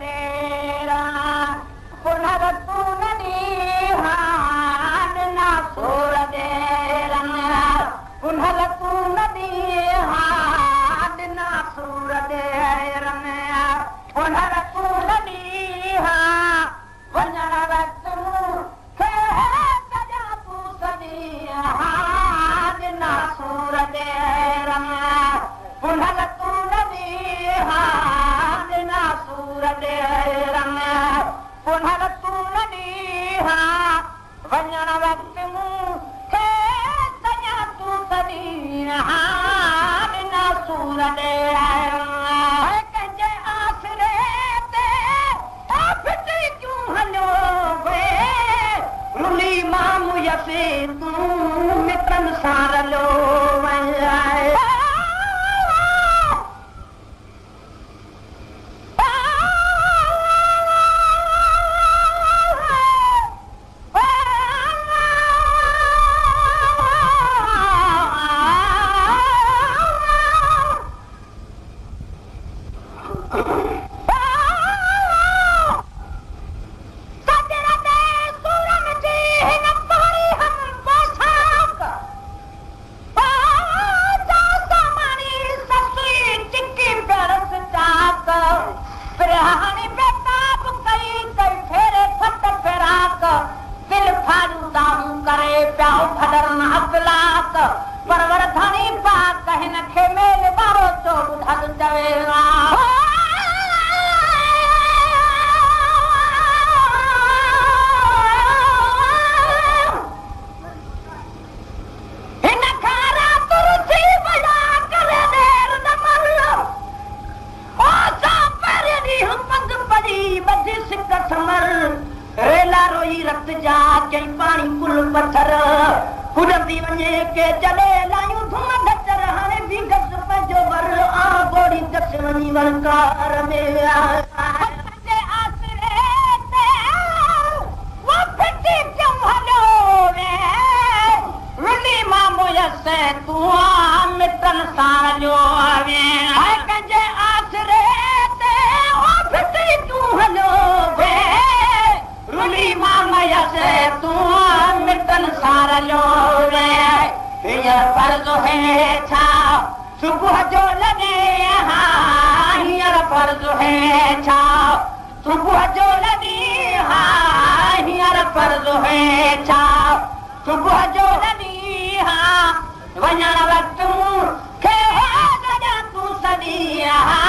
डेरा पुनः तू नदी हान ना सूर डेरा पुनः तू नदी हान ना सूर डेरा पुनः तू नदी हां वञण वक्त खे सजा तू सदी हान ना सूर डेरा पुनः तू नदी हान ना सूर डेरा पुनः तू नदी हां वञण वक्त खे सजा तू सदी हान ना सूर डेरा कंहिंजे आसरे ते फिटी क्यों हलियो वे रुली मामू यसे तूं मित्रनि सां रलियो परवरधनी पा कहन खे मेल बारो चो ॿुधल चवेगा हिन खारा तुरसी बजा करे देर न मल्लो ओ सा पेरे दी हम पंग पड़ी बजी सिक समर रेला रोई रत जा कई पानी कुल पत्थर कुदरती वञे के चले लायूं धुम गचर हाणे भी गस पंहिंजो वर आ गोड़ी गस वञी वणकार में पंहिंजे आसरे ते वो फिटी क्यों हलियो वे रुली मामू यसे तूं मित्रनि सां हलियो वे कंहिंजे आसरे ते वो फिटी क्यों हलियो वे रुली मामू यसे तूं मित्रनि सां रलियो हींअर फर्ज़ है छा सुबुह जो लॻे हा हींअर फर्ज़ है छा सुबुह जो लॻे हा हींअर फर्ज़ है छा सुबुह जो लॻे हा वञण वक्त खे सजा तूं सदी हा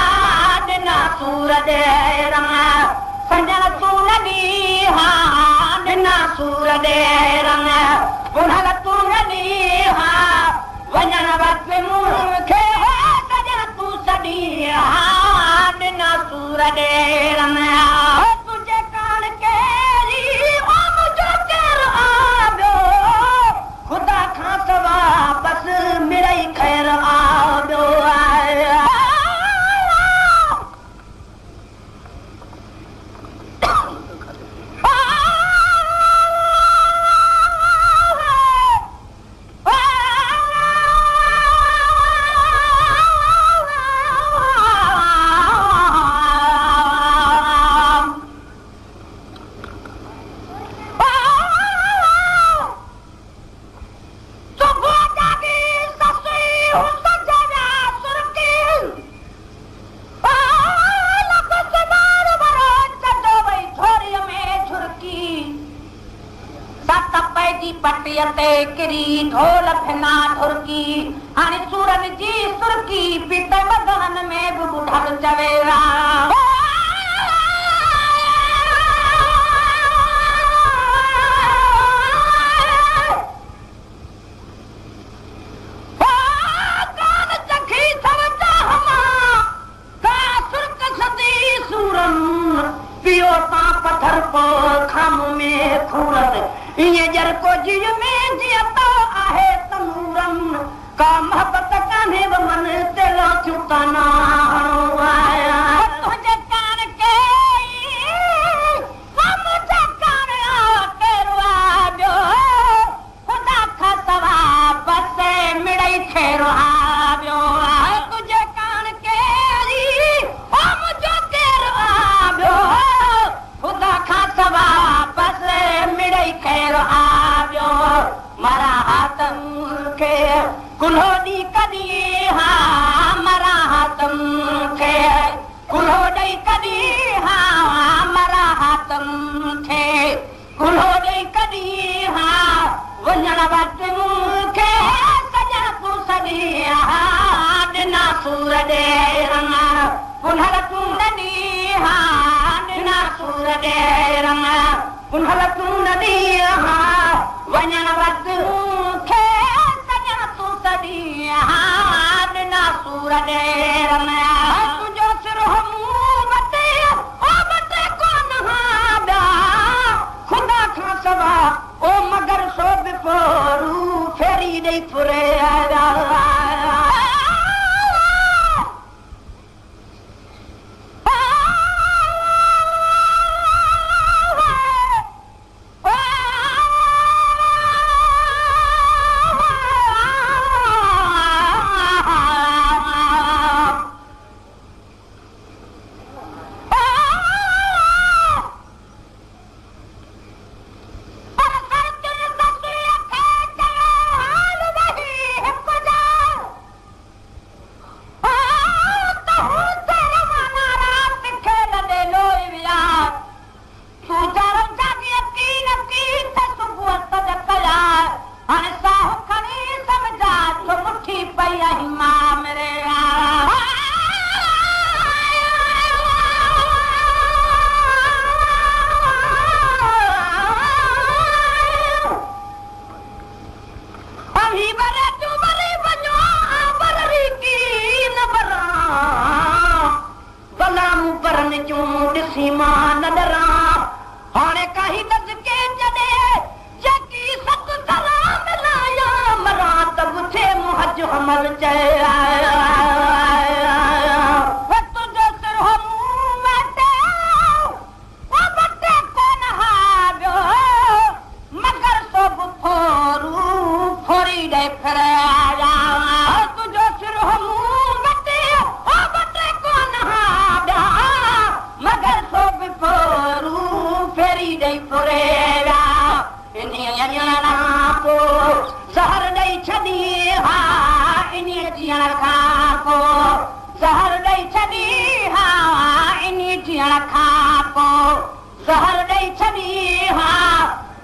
ॾिना सूर डेरा सजण तूं लॻी हा ॾिना सूर डेरा पुनः तू नदी हां वञण वक्त खे सजा तू सदी हा ॾिना सूर डेरा तुंहिंजे कान कहिड़ी मुंहिंजो केरु आयो ख़ुदा खां सवाइ बसि मिड़ई ख़ैर आयो ढोल फिना धुरकी हाणे सूरन जी सुरकी पीत बदन में बि ॿुधल चवेरा पियो ता पत्थर पो खाम में खूरन ईअं जर को जीव में जीअतो आहे तनूरन का मोहब्बत कान्हे बि मन ते लाथियूं ताना हणो आया तुंहिंजे कान के मुंहिंजे कान केरु आयो ख़ुदा खां सवाइ बसि मिड़ई खेरो आयो तुंहिंजे कान के मुंहिंजो केरु आयो वञण वक़्तु मूंखे सॼण तूं सॼी ॾिना सूर ॾे रंग पुनल तूं नदी ॾिना सूर ॾे रंग पुनल तूं नदी वञण वक़्तु मूंखे सॼण तूं सॼी ॾिना सूर ॾे रंग तुंहिंजो सिर मूं वटि कोन ॿिया ख़ुदा खां सवा ओ मगर सो बि पोरू फेरी ॾेई फुरे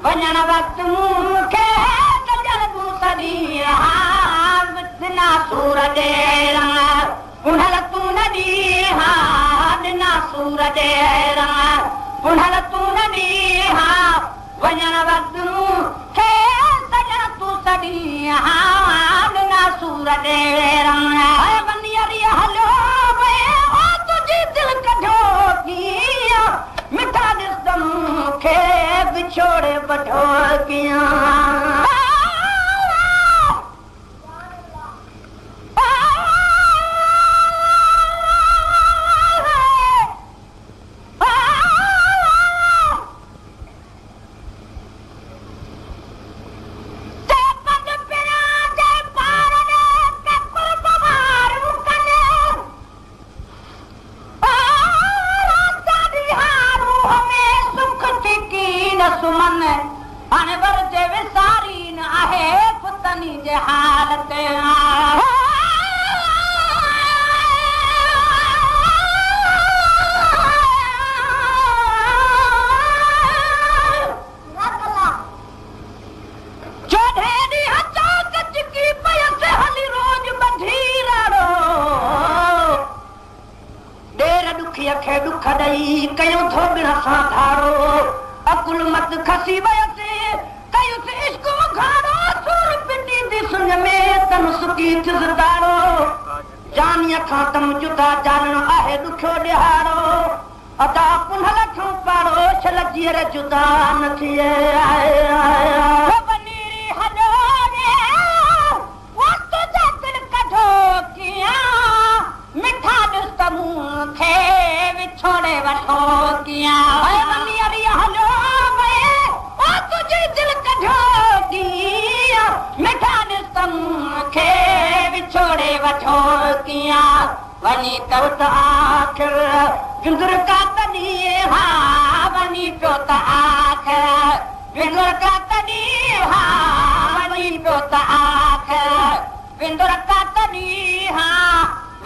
वञण वक़्तु मूंखे सॼण तूं सॼी ॾिना सूर ॾे रंग पुनल तूं नदी ॾिना सूर ॾे रंग पुनल तूं नदी वञण वक़्तु मूंखे सॼण तूं सॼी ॾिना सूर ॾे रंग हलो तुंहिंजी दिलि कढो कीअं मिठा ॾिसंदम मूंखे बिछोड़े वठो कीअं वनी तो आखिर विंदुर का तनी वनी तो आखिर विंदुर का तनी वनी तो आखिर विंदुर का तनी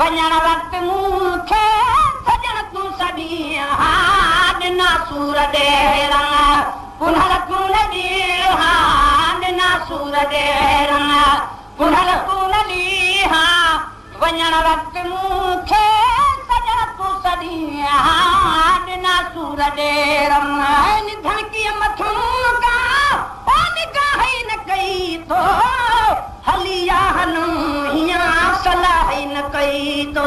वञण वक़्तु मूंखे सॼण तूं सॼी ॾिना सूर ॾे रंग पुनल तूं नदी ॾिना सूर ॾेरन पुनल तूं न ॾींहा वञण वक़्तु मूंखे सॼण तूं सॾी ॾिना सूर ॾेरन धनकीअ मथूं का निगाह ई न कई तो हली या हलूं हीअं सलाह ई न कई तो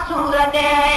सूर दे